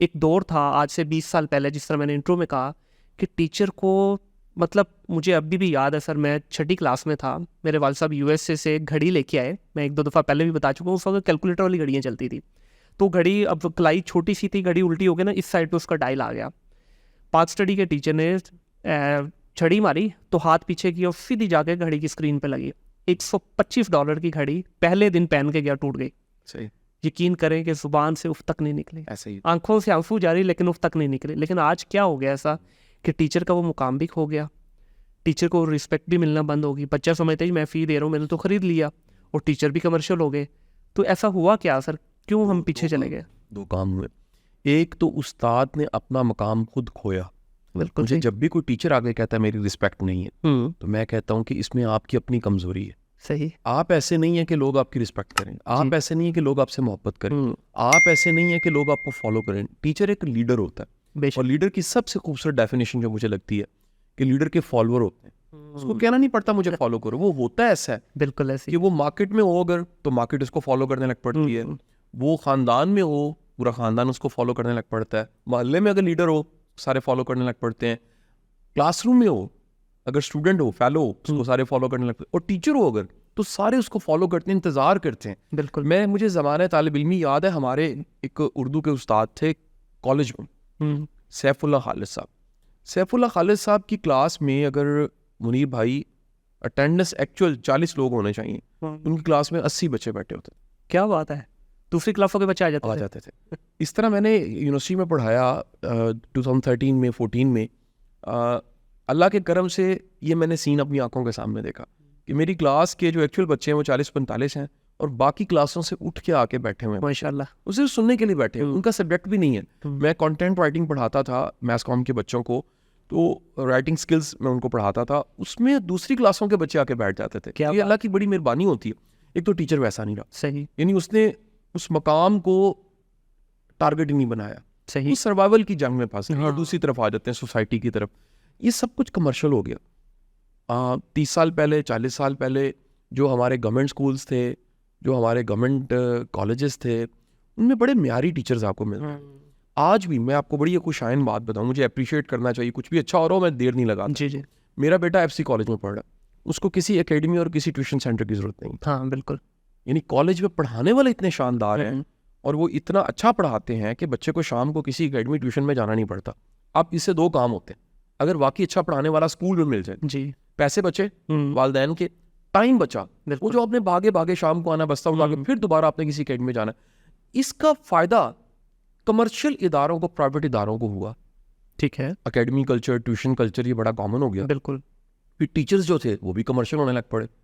एक दौर था आज से 20 साल पहले, जिस तरह मैंने इंट्रो में कहा कि टीचर को, मतलब मुझे अभी भी याद है सर, मैं 6ठी क्लास में था, मेरे वाल साहब यूएसए से एक घड़ी लेके आए। मैं एक दो दफ़ा पहले भी बता चुका हूँ, उस वक्त कैलकुलेटर वाली घड़ियाँ चलती थी। तो घड़ी, अब कलाई छोटी सी थी, घड़ी उल्टी हो गई ना, इस साइड पे उसका डायल आ गया। पाथ स्टडी के टीचर ने छड़ी मारी तो हाथ पीछे की और सीधी जाके घड़ी की स्क्रीन पे लगी। $125 की घड़ी पहले दिन पहन के गया, टूट गई। सही, यकीन करें कि जुबान से उफ तक नहीं निकले, ऐसे ही। आंखों से आंसू जारी, लेकिन उफ तक नहीं निकले। लेकिन आज क्या हो गया ऐसा कि टीचर का वो मुकाम भी खो गया, टीचर को रिस्पेक्ट भी मिलना बंद होगी। बच्चा समझते ही मैं फ़ी दे रहा हूँ, मैंने तो ख़रीद लिया, और टीचर भी कमर्शियल हो गए। तो ऐसा हुआ क्या सर, क्यों हम पीछे चले गए? दो काम हुए। एक तो उस्ताद ने अपना मकाम खुद खोया। बिल्कुल मुझे सही। जब भी कोई टीचर आगे कहता है मेरी रिस्पेक्ट नहीं है, तो मैं कहता हूँ कि इसमें आपकी अपनी कमजोरी है। सही। आप ऐसे नहीं है कि लोग आपकी रिस्पेक्ट करें, आप जी। ऐसे नहीं है कि लोग आपसे मोहब्बत करें, आप ऐसे नहीं है कि लोग आपको फॉलो करें। टीचर एक लीडर होता है, और बेशक। लीडर की सबसे खूबसूरत डेफिनेशन जो मुझे लगती है कि लीडर के फॉलोअर होते हैं। उसको कहना नहीं पड़ता मुझे फॉलो करो, वो होता है ऐसा है बिल्कुल ऐसे कि वो मार्केट में हो अगर, तो मार्केट उसको फॉलो करने लग पड़ती है। वो खानदान में हो, पूरा खानदान उसको फॉलो करने लग पड़ता है। मोहल्ले में अगर लीडर हो, सारे फॉलो करने लग पड़ते हैं। क्लासरूम में हो, अगर स्टूडेंट हो, फेलो हो, उसको सारे फॉलो करने लगते हैं। और टीचर हो अगर, तो सारे उसको फॉलो करते हैं, इंतजार करते हैं। बिल्कुल। मुझे ज़माने तालिब इल्मी याद है, हमारे एक उर्दू के उस्ताद थे कॉलेज में, सैफुल्लाह खालिद साहब। सैफुल्लाह खालिद साहब की क्लास में अगर मुनीर भाई अटेंडेंस एक्चुअल 40 लोग होने चाहिए, उनकी क्लास में 80 बच्चे बैठे होते क्या बात है, दूसरी क्लासों के बच्चे आ आ जाते थे। जाते थे। इस तरह मैंने यूनिवर्सिटी में पढ़ाया 2013 में, 14 में। अल्लाह के करम से ये मैंने सीन अपनी आंखों के सामने देखा कि मेरी क्लास के जो एक्चुअल बच्चे हैं वो 40-45 हैं, और बाकी क्लासों से उठ के आके बैठे हुए हैं, माशाल्लाह। वो सिर्फ सुनने के लिए बैठे हैं। उनका सब्जेक्ट भी नहीं है। मैं कंटेंट राइटिंग पढ़ाता था मैथ्स कॉम के बच्चों को, तो राइटिंग स्किल्स मैं उनको पढ़ाता था, उसमें दूसरी क्लासों के बच्चे आके बैठ जाते थे। क्या ये अल्लाह की बड़ी मेहरबानी होती है। एक तो टीचर वैसा नहीं रहा, सही। यानी उसने उस मकाम को टारगेट ही नहीं बनाया, सही। उस सर्वाइवल की जंग में फंस गए, और दूसरी तरफ आ जाते हैं सोसाइटी की तरफ। ये सब कुछ कमर्शियल हो गया। 30 साल पहले, 40 साल पहले जो हमारे गवर्नमेंट स्कूल्स थे, जो हमारे गवर्नमेंट कॉलेजेस थे, उनमें बड़े म्यारी टीचर्स आपको मिलते हैं। आज भी मैं आपको बड़ी खुशाइन बात बताऊं, मुझे अप्रिशिएट करना चाहिए, कुछ भी अच्छा हो रहा हो मैं देर नहीं लगाता। जी जी। मेरा बेटा एफसी कॉलेज में पढ़ रहा है, उसको किसी एकेडमी और किसी ट्यूशन सेंटर की जरूरत नहीं। हाँ बिल्कुल। यानी कॉलेज में पढ़ाने वाले इतने शानदार हैं, और वो इतना अच्छा पढ़ाते हैं कि बच्चे को शाम को किसी एकेडमी ट्यूशन में जाना नहीं पड़ता। अब इससे दो काम होते हैं, अगर वाकई अच्छा पढ़ाने वाला स्कूल में मिल जाए, जी। पैसे बचे वालिदैन के, टाइम बचा, वो जो आपने भागे भागे शाम को आना, बस्ता उठा के फिर दोबारा आपने किसी एकेडमी में जाना, इसका फायदा कमर्शियल इदारों को, प्राइवेट इदारों को हुआ। ठीक है। एकेडमी कल्चर, ट्यूशन कल्चर, ये बड़ा कॉमन हो गया। बिल्कुल। फिर टीचर्स जो थे वो भी कमर्शियल होने लग पड़े।